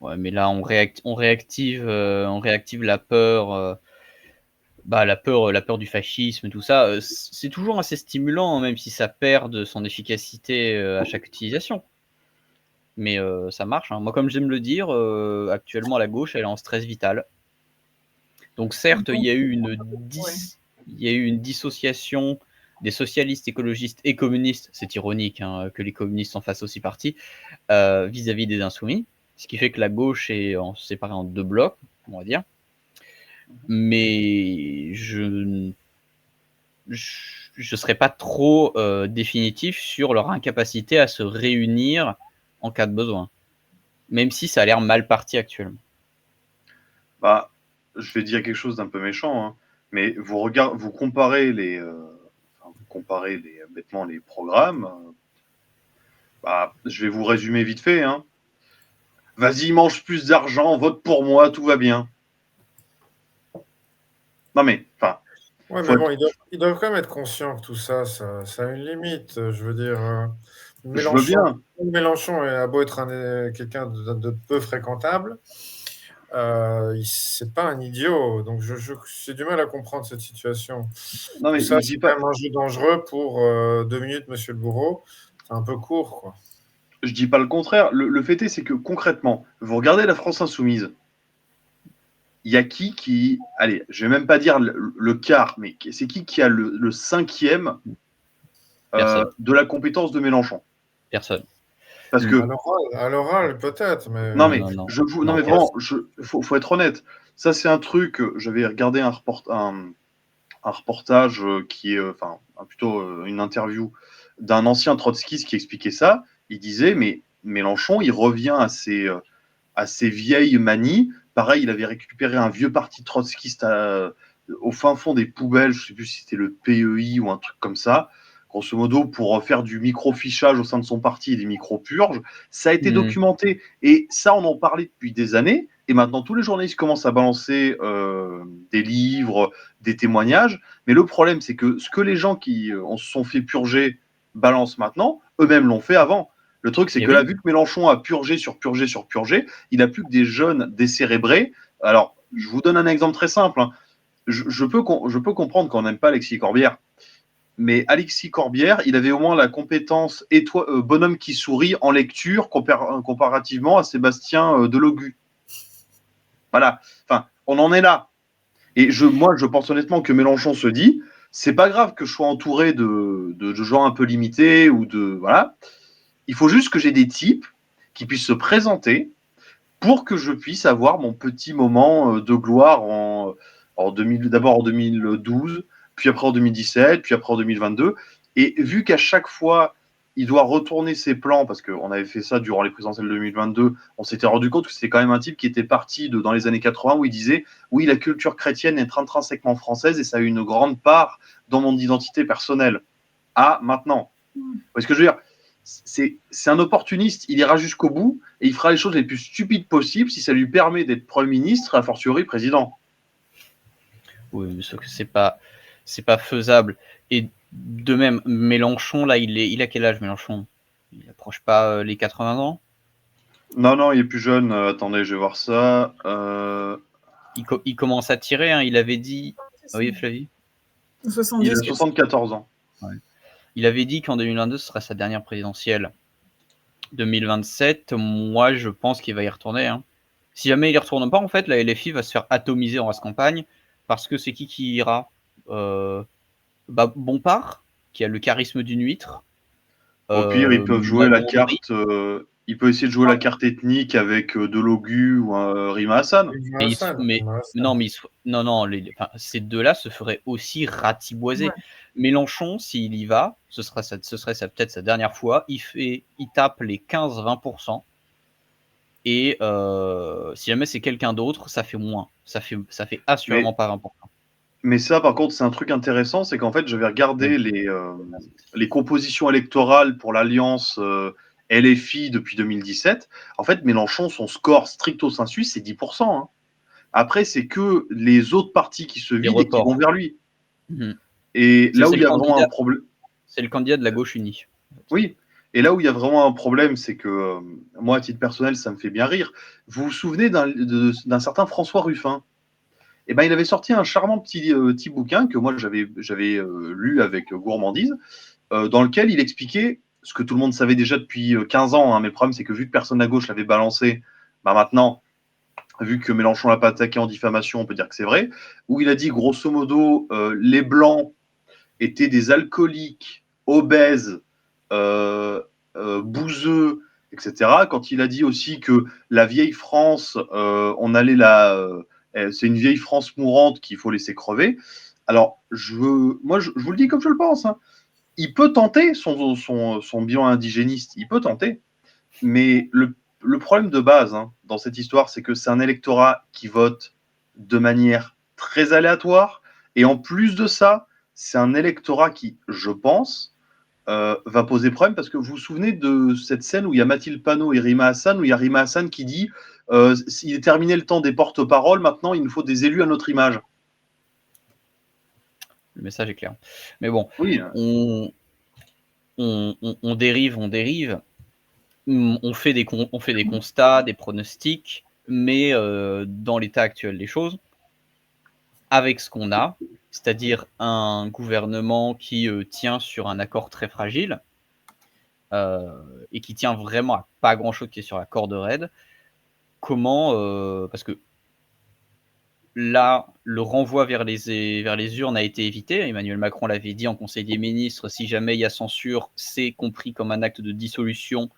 Ouais, mais là, on réactive la peur, la peur du fascisme, tout ça. C'est toujours assez stimulant, même si ça perd de son efficacité à chaque utilisation. Mais ça marche. Moi, comme j'aime le dire, actuellement, la gauche, elle est en stress vital. Donc, certes, il y a eu une dissociation des socialistes, écologistes et communistes. C'est ironique que les communistes en fassent aussi partie vis-à-vis des insoumis. Ce qui fait que la gauche est séparée en deux blocs, on va dire. Mais je ne serais pas trop définitif sur leur incapacité à se réunir en cas de besoin. Même si ça a l'air mal parti actuellement.
Je vais dire quelque chose d'un peu méchant, mais vous comparez bêtement les programmes. Je vais vous résumer vite fait. Vas-y, mange plus d'argent, vote pour moi, tout va bien. Non mais,
Ouais, mais bon, ils doivent quand même être conscients que tout ça, ça a une limite. Je veux dire,
je veux bien.
Mélenchon a beau être quelqu'un de peu fréquentable, c'est pas un idiot. Donc, j'ai du mal à comprendre cette situation.
Non, mais
ça, c'est quand même un jeu dangereux pour 2 minutes, monsieur le bourreau. C'est un peu court, quoi.
Je dis pas le contraire. Le fait c'est que concrètement, vous regardez la France insoumise. Il y a qui allez, je vais même pas dire le quart, mais c'est qui a le cinquième de la compétence de Mélenchon?
Personne.
Parce que
à l'oral peut-être, mais
non mais vraiment, faut être honnête. Ça c'est un truc. J'avais regardé un reportage qui est plutôt une interview d'un ancien trotskiste qui expliquait ça. Il disait, mais Mélenchon, il revient à ses vieilles manies. Pareil, il avait récupéré un vieux parti trotskiste au fin fond des poubelles, je ne sais plus si c'était le PEI ou un truc comme ça, grosso modo pour faire du micro-fichage au sein de son parti et des micro-purges. Ça a été documenté, et ça, on en parlait depuis des années, et maintenant tous les journalistes commencent à balancer des livres, des témoignages, mais le problème, c'est que ce que les gens qui se sont fait purger balancent maintenant, eux-mêmes l'ont fait avant. Le truc, c'est que là, vu que Mélenchon a purgé sur purgé sur purgé, il n'a plus que des jeunes décérébrés. Alors, je vous donne un exemple très simple. Hein. Je peux comprendre qu'on n'aime pas Alexis Corbière. Mais Alexis Corbière, il avait au moins la compétence bonhomme qui sourit en lecture comparativement à Sébastien Delogu. Voilà. Enfin, on en est là. Et moi, je pense honnêtement que Mélenchon se dit, c'est pas grave que je sois entouré de gens un peu limités ou de voilà. Il faut juste que j'ai des types qui puissent se présenter pour que je puisse avoir mon petit moment de gloire d'abord en 2012, puis après en 2017, puis après en 2022. Et vu qu'à chaque fois, il doit retourner ses plans, parce qu'on avait fait ça durant les présidentielles 2022, on s'était rendu compte que c'était quand même un type qui était parti dans les années 80, où il disait « Oui, la culture chrétienne est intrinsèquement française et ça a une grande part dans mon identité personnelle. » Ah, maintenant. Vous voyez ce que je veux dire ? C'est un opportuniste, il ira jusqu'au bout et il fera les choses les plus stupides possibles si ça lui permet d'être Premier ministre, a fortiori président.
Oui, mais c'est pas faisable. Et de même, Mélenchon, là, il a quel âge, Mélenchon? Il approche pas les 80 ans?
Non, il est plus jeune. Attendez, je vais voir ça.
Il commence à tirer, hein. Il avait dit... Oui, Flavie?
70,
il a 74 ans.
Ouais. Il avait dit qu'en 2022, ce serait sa dernière présidentielle. 2027, moi, je pense qu'il va y retourner. Hein. Si jamais il y retourne pas, en fait, la LFI va se faire atomiser en race campagne, parce que c'est qui ira Bompard, qui a le charisme d'une huître.
Au pire, ils peuvent jouer la carte. Il peut essayer de jouer la carte ethnique avec Delogu ou Rima Hassan.
Ces deux-là se feraient aussi ratiboiser. Ouais. Mélenchon, s'il y va, ce serait peut-être sa dernière fois. Il tape les 15-20%. Et si jamais c'est quelqu'un d'autre, ça fait moins. Ça fait assurément pas 20%.
Mais ça, par contre, c'est un truc intéressant, c'est qu'en fait, je vais regarder les compositions électorales pour l'alliance LFI depuis 2017. En fait, Mélenchon, son score stricto sensu, c'est 10%. Hein. Après, c'est que les autres partis qui se vident et qui vont vers lui. Et là où il y a vraiment un problème...
C'est le candidat de la gauche unie.
Oui. Et là où il y a vraiment un problème, c'est que moi, à titre personnel, ça me fait bien rire. Vous vous souvenez d'un certain François Ruffin? Eh ben, il avait sorti un charmant petit bouquin que moi j'avais lu avec gourmandise, dans lequel il expliquait ce que tout le monde savait déjà depuis 15 ans. Hein, mais le problème, c'est que vu que personne à gauche l'avait balancé, bah maintenant, vu que Mélenchon l'a pas attaqué en diffamation, on peut dire que c'est vrai, où il a dit grosso modo les Blancs étaient des alcooliques, obèses, bouseux, etc. Quand il a dit aussi que la vieille France, on allait c'est une vieille France mourante qu'il faut laisser crever. Alors, je vous le dis comme je le pense. Hein. Il peut tenter son bilan indigéniste, il peut tenter. Mais le problème de base dans cette histoire, c'est que c'est un électorat qui vote de manière très aléatoire. Et en plus de ça, c'est un électorat qui, je pense, va poser problème parce que vous vous souvenez de cette scène où il y a Mathilde Panot et Rima Hassan, où il y a Rima Hassan qui dit il est terminé le temps des porte-paroles, maintenant il nous faut des élus à notre image.
Le message est clair. Mais bon,
oui.
On dérive. On fait des constats, des pronostics, mais dans l'état actuel des choses, avec ce qu'on a, c'est-à-dire un gouvernement qui tient sur un accord très fragile et qui tient vraiment à pas grand-chose, qui est sur la corde raide. Comment, parce que là, le renvoi vers les urnes a été évité. Emmanuel Macron l'avait dit en Conseil des ministres, si jamais il y a censure, c'est compris comme un acte de dissolution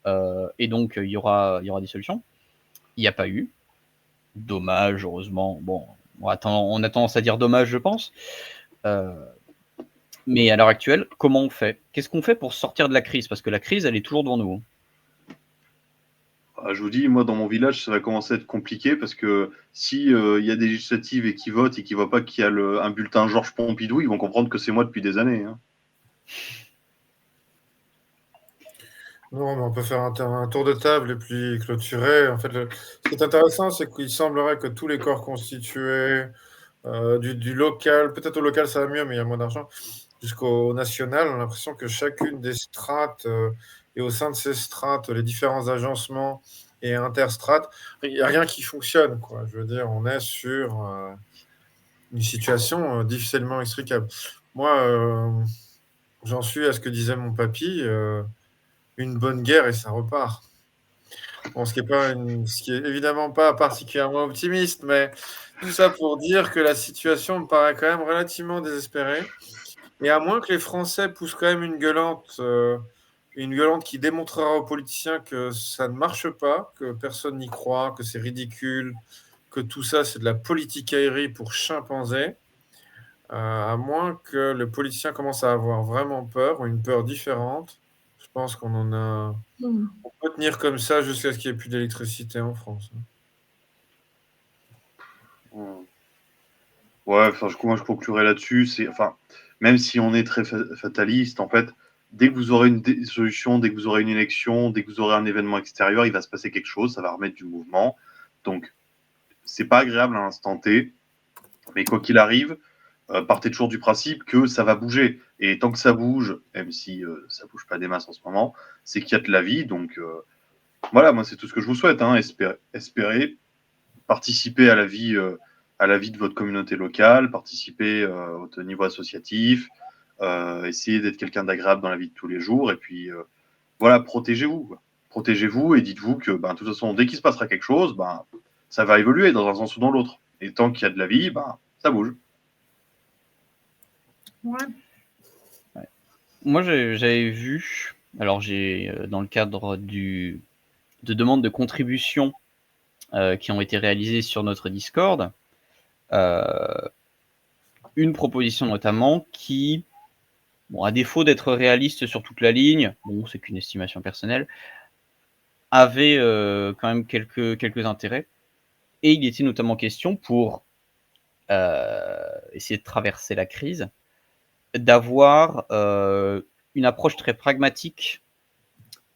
et donc il y aura dissolution. Il n'y a pas eu. Dommage, heureusement. Bon, on a tendance à dire dommage, je pense. Mais à l'heure actuelle, comment on fait? Qu'est-ce qu'on fait pour sortir de la crise? Parce que la crise, elle est toujours devant nous.
Je vous dis, moi, dans mon village, ça va commencer à être compliqué parce que si il y a des législatives et qu'ils votent et qu'ils voient pas qu'il y a un bulletin Georges Pompidou, ils vont comprendre que c'est moi depuis des années. Hein.
Non, mais on peut faire un tour de table et puis clôturer. En fait, ce qui est intéressant, c'est qu'il semblerait que tous les corps constitués, du local, peut-être au local ça va mieux, mais il y a moins d'argent, jusqu'au national, on a l'impression que chacune des strates, et au sein de ces strates, les différents agencements et interstrates, il n'y a rien qui fonctionne, quoi. Je veux dire, on est sur une situation difficilement extricable. Moi, j'en suis à ce que disait mon papy, une bonne guerre et ça repart. Bon, ce qui est évidemment pas particulièrement optimiste, mais tout ça pour dire que la situation me paraît quand même relativement désespérée. Et à moins que les Français poussent quand même une gueulante qui démontrera aux politiciens que ça ne marche pas, que personne n'y croit, que c'est ridicule, que tout ça c'est de la politique aérie pour chimpanzés, à moins que le politicien commence à avoir vraiment peur ou une peur différente. Je pense qu'on en a. On peut tenir comme ça jusqu'à ce qu'il n'y ait plus d'électricité en France.
Ouais, enfin, moi, je conclurai là-dessus. Même si on est très fataliste, en fait, dès que vous aurez une solution, dès que vous aurez une élection, dès que vous aurez un événement extérieur, il va se passer quelque chose, ça va remettre du mouvement. Donc, c'est pas agréable à l'instant T, mais quoi qu'il arrive, partez toujours du principe que ça va bouger. Et tant que ça bouge, même si ça bouge pas des masses en ce moment, c'est qu'il y a de la vie. Donc, voilà, moi, c'est tout ce que je vous souhaite. Hein, espérer participer à la vie de votre communauté locale, participer au niveau associatif, essayer d'être quelqu'un d'agréable dans la vie de tous les jours, et puis voilà, protégez-vous. Protégez-vous et dites-vous que de toute façon, dès qu'il se passera quelque chose, ça va évoluer dans un sens ou dans l'autre. Et tant qu'il y a de la vie, ça bouge.
Ouais.
Moi, j'avais vu, alors dans le cadre de demandes de contribution qui ont été réalisées sur notre Discord, une proposition notamment qui, à défaut d'être réaliste sur toute la ligne, c'est qu'une estimation personnelle, avait quand même quelques intérêts. Et il était notamment question pour essayer de traverser la crise, d'avoir une approche très pragmatique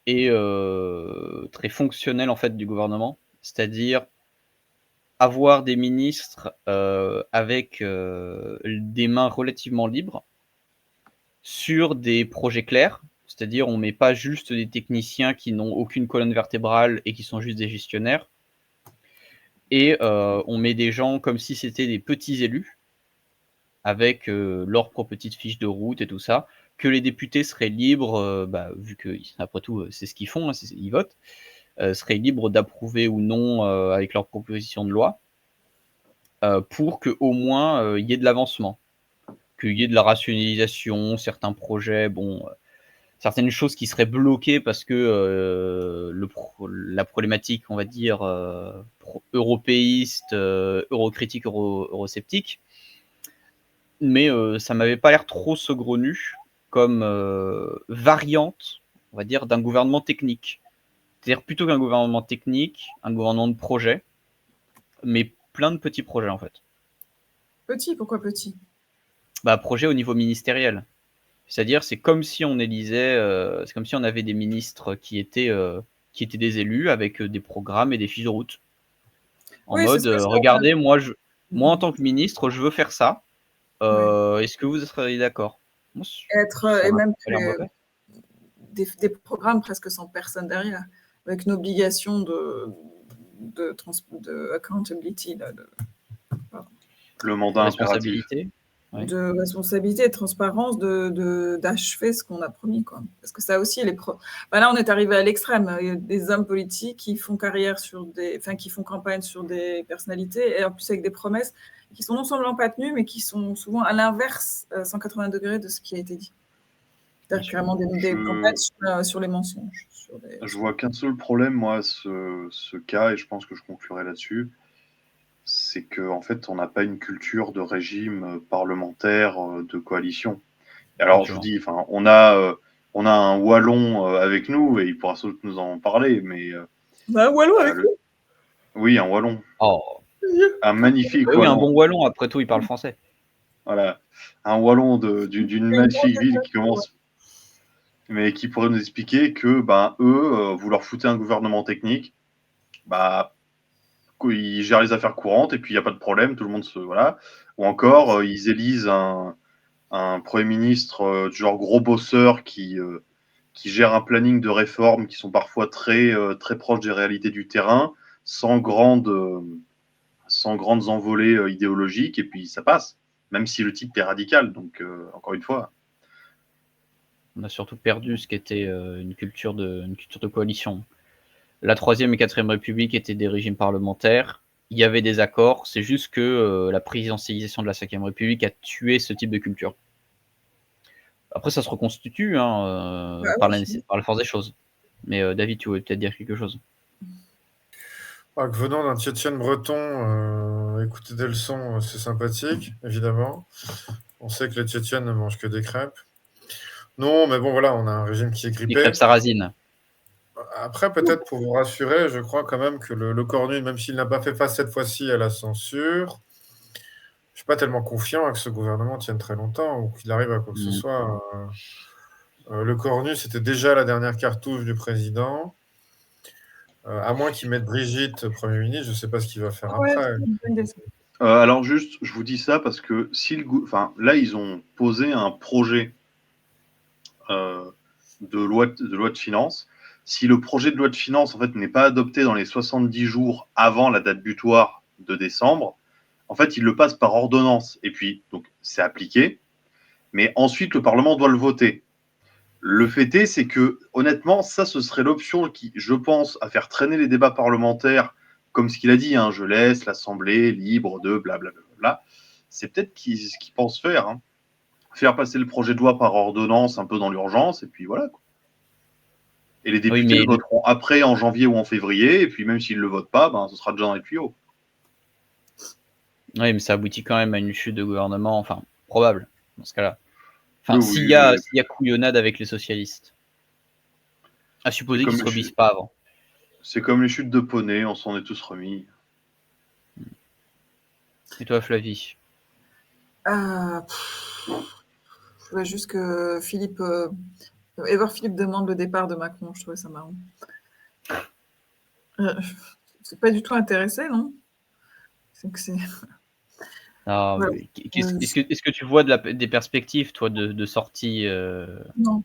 et très fonctionnelle en fait du gouvernement, c'est-à-dire avoir des ministres avec des mains relativement libres sur des projets clairs, c'est-à-dire on met pas juste des techniciens qui n'ont aucune colonne vertébrale et qui sont juste des gestionnaires, et on met des gens comme si c'était des petits élus avec leur propre petite fiche de route et tout ça, que les députés seraient libres, vu que après tout c'est ce qu'ils font, hein, ils votent, seraient libres d'approuver ou non avec leur proposition de loi, pour qu'au moins il y ait de l'avancement, qu'il y ait de la rationalisation, certains projets, certaines choses qui seraient bloquées parce que la problématique, on va dire, européiste, eurocritique, eurosceptique, mais ça m'avait pas l'air trop saugrenu comme variante, on va dire, d'un gouvernement technique. C'est-à-dire plutôt qu'un gouvernement technique, un gouvernement de projet, mais plein de petits projets en fait.
Petit, pourquoi petit?
Projet au niveau ministériel. C'est-à-dire, c'est comme si on élisait, c'est comme si on avait des ministres qui étaient des élus avec des programmes et des fiches de route. En
Oui,
mode, regardez, moi en tant que ministre, je veux faire ça. Est-ce que vous seriez d'accord?
Et même des programmes presque sans personne derrière, avec une obligation de accountability,
Le mandat impératif.
De responsabilité et de transparence, d'achever ce qu'on a promis, quoi. Parce que ça aussi, là, on est arrivé à l'extrême. Il y a des hommes politiques qui font carrière qui font campagne sur des personnalités, et en plus avec des promesses qui sont non seulement pas tenues, mais qui sont souvent à l'inverse, 180 degrés de ce qui a été dit. C'est-à-dire carrément des campagnes sur les mensonges.
Je vois qu'un seul problème, moi, ce cas, et je pense que je conclurai là-dessus, c'est qu'en fait, on n'a pas une culture de régime parlementaire de coalition. Alors, je vous dis, enfin, on a un Wallon avec nous et il pourra sans doute nous en parler, mais
un Wallon avec
nous. Oui, un Wallon.
Oh.
Un magnifique
Oui,
Wallon.
un bon Wallon, après tout, il parle français.
Voilà, un Wallon d'une magnifique ville qui commence, mais qui pourrait nous expliquer que, eux, vous leur foutez un gouvernement technique, ils gèrent les affaires courantes et puis il n'y a pas de problème, tout le monde se. Voilà. Ou encore, ils élisent un Premier ministre du genre gros bosseur qui gère un planning de réformes qui sont parfois très, très proches des réalités du terrain, sans grandes envolées idéologiques, et puis ça passe, même si le type est radical. Donc, encore une fois.
On a surtout perdu ce qui était une culture de coalition. La 3e et 4e République étaient des régimes parlementaires. Il y avait des accords. C'est juste que la présidentialisation de la 5e République a tué ce type de culture. Après, ça se reconstitue par la force des choses. Mais David, tu voulais peut-être dire quelque chose.
Venant d'un Tchétchène breton, écouter des leçons, c'est sympathique, évidemment. On sait que les Tchétchènes ne mangent que des crêpes. Non, mais bon, voilà, on a un régime qui est grippé.
Des crêpes sarrasines.
Après, peut-être pour vous rassurer, je crois quand même que le Cornu, même s'il n'a pas fait face cette fois-ci à la censure, je ne suis pas tellement confiant que ce gouvernement tienne très longtemps ou qu'il arrive à quoi que ce soit. Le Cornu, c'était déjà la dernière cartouche du président. À moins qu'il mette Brigitte Premier ministre, je ne sais pas ce qu'il va faire après.
Alors juste, je vous dis ça parce que là, ils ont posé un projet de loi de finances. Si le projet de loi de finances en fait n'est pas adopté dans les 70 jours avant la date butoir de décembre, en fait, il le passe par ordonnance. Et puis, donc, c'est appliqué. Mais ensuite, le Parlement doit le voter. Le fait est, c'est que, honnêtement, ça, ce serait l'option qui, je pense, à faire traîner les débats parlementaires, comme ce qu'il a dit, je laisse l'Assemblée libre de blablabla. C'est peut-être ce qu'il pense faire. Faire passer le projet de loi par ordonnance un peu dans l'urgence, et puis voilà. Et les députés le voteront après, en janvier ou en février, et puis même s'ils ne le votent pas, ce sera déjà dans les tuyaux.
Oui, mais ça aboutit quand même à une chute de gouvernement, enfin, probable, dans ce cas-là. Enfin, s'il y a couillonnade avec les socialistes. À supposer qu'ils ne se rebissent pas avant.
C'est comme les chutes de poney, on s'en est tous remis.
Et toi, Flavie?
Je voulais juste que Édouard Philippe demande le départ de Macron. Je trouvais ça marrant. C'est pas du tout intéressé, non?
Voilà. Est-ce que tu vois des perspectives, toi, de sortie
Non.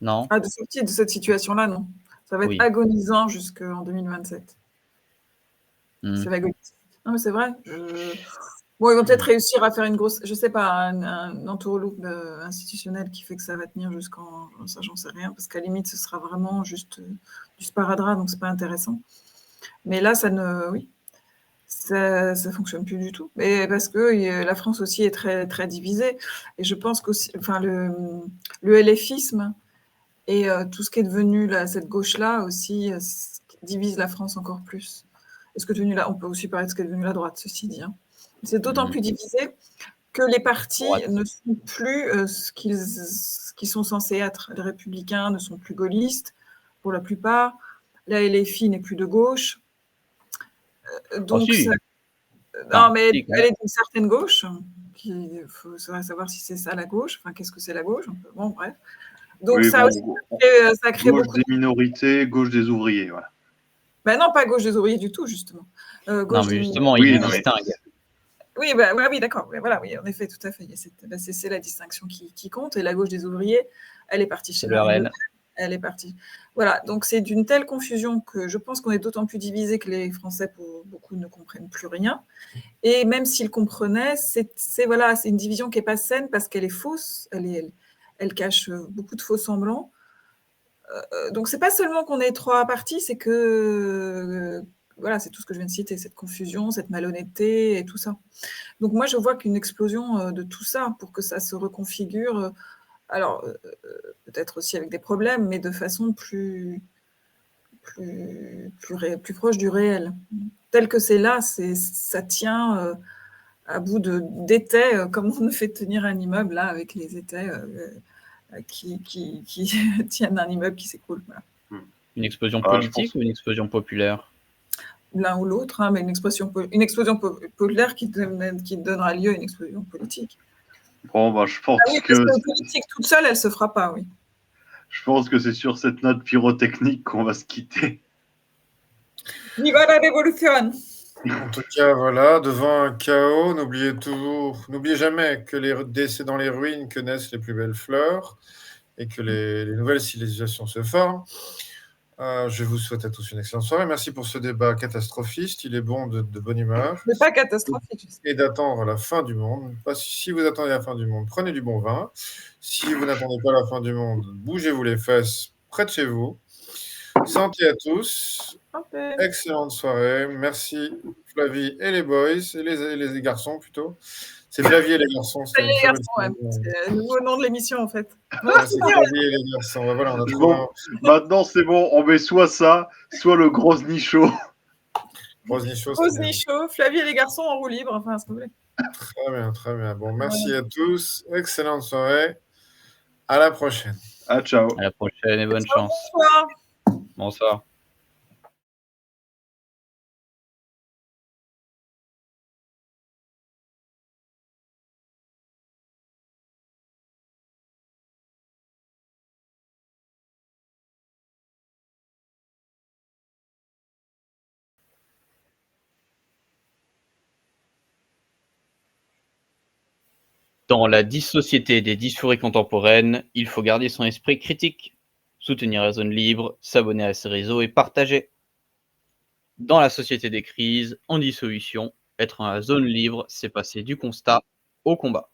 Non.
De sortie de cette situation-là, non. Ça va être agonisant jusqu'en 2027. Ça va agoniser. Non, mais c'est vrai. Bon, ils vont peut-être réussir à faire une grosse, je sais pas, un entourloupe institutionnel qui fait que ça va tenir jusqu'en, ça j'en sais rien, parce qu'à la limite ce sera vraiment juste du sparadrap, donc c'est pas intéressant. Mais là, ça fonctionne plus du tout. Mais parce que la France aussi est très très divisée, et je pense que le LFisme et tout ce qui est devenu cette gauche-là aussi divise la France encore plus. Est-ce que devenu là, on peut aussi parler de ce qui est devenu la droite, ceci dit. C'est d'autant plus divisé que les partis ne sont plus ce qu'ils sont censés être. Les Républicains ne sont plus gaullistes, pour la plupart. La LFI n'est plus de gauche. Donc, non, mais elle est d'une certaine gauche. Il faut savoir si c'est ça la gauche. Enfin, qu'est-ce que c'est la gauche? Bon, bref. Donc, ça crée
gauche
beaucoup
des minorités, gauche des ouvriers. Voilà.
Ben non, pas gauche des ouvriers du tout, justement.
Non, mais justement, il les distingue.
Oui, oui, d'accord. Voilà, oui, en effet, tout à fait. C'est la distinction qui compte. Et la gauche des ouvriers, elle est partie chez Marine Le Pen. Elle est partie. Voilà, donc c'est d'une telle confusion que je pense qu'on est d'autant plus divisé que les Français, pour beaucoup, ne comprennent plus rien. Et même s'ils comprenaient, c'est une division qui n'est pas saine parce qu'elle est fausse. Elle cache beaucoup de faux semblants. Donc, c'est pas seulement qu'on est trois partis, c'est que voilà, c'est tout ce que je viens de citer, cette confusion, cette malhonnêteté et tout ça. Donc moi, je vois qu'une explosion de tout ça pour que ça se reconfigure, alors peut-être aussi avec des problèmes, mais de façon plus proche du réel. Tel que c'est là, ça tient à bout d'étais, comme on fait tenir un immeuble là avec les étais qui tiennent un immeuble qui s'écroule. Voilà.
Une explosion politique ou une explosion populaire?
L'un ou l'autre, hein, mais une explosion populaire qui donnera lieu à une explosion politique.
Bon, bah, je pense
oui,
que
parce que la politique toute seule, elle se fera pas, oui.
Je pense que c'est sur cette note pyrotechnique qu'on va se quitter.
Viva la révolution!
En tout cas, voilà, devant un chaos, n'oubliez jamais que c'est dans les ruines que naissent les plus belles fleurs et que les nouvelles civilisations se forment. Je vous souhaite à tous une excellente soirée. Merci pour ce débat catastrophiste. Il est bon de bonne humeur.
Mais pas catastrophique.
Et d'attendre la fin du monde. Si vous attendez la fin du monde, prenez du bon vin. Si vous n'attendez pas la fin du monde, bougez-vous les fesses près de chez vous. Santé à tous.
Okay.
Excellente soirée. Merci Flavie et les boys, et les garçons plutôt. C'est Flavie et les garçons.
C'est les garçons, ouais. C'est le nouveau nom de l'émission en fait.
Ouais, c'est Flavie et les garçons. Voilà, on a
bon, maintenant c'est bon, on met soit ça, soit le gros nichot.
Nichot, Flavie et les garçons en roue libre, enfin, ce que vous voulez.
Très bien, très bien. Bon, merci à tous. Excellente soirée. À la prochaine.
Ah, ciao.
À la prochaine et bonne chance.
Bonsoir.
Bonsoir. Dans la dissociété des dysphories contemporaines, il faut garder son esprit critique, soutenir la zone libre, s'abonner à ses réseaux et partager. Dans la société des crises, en dissolution, être dans la zone libre, c'est passer du constat au combat.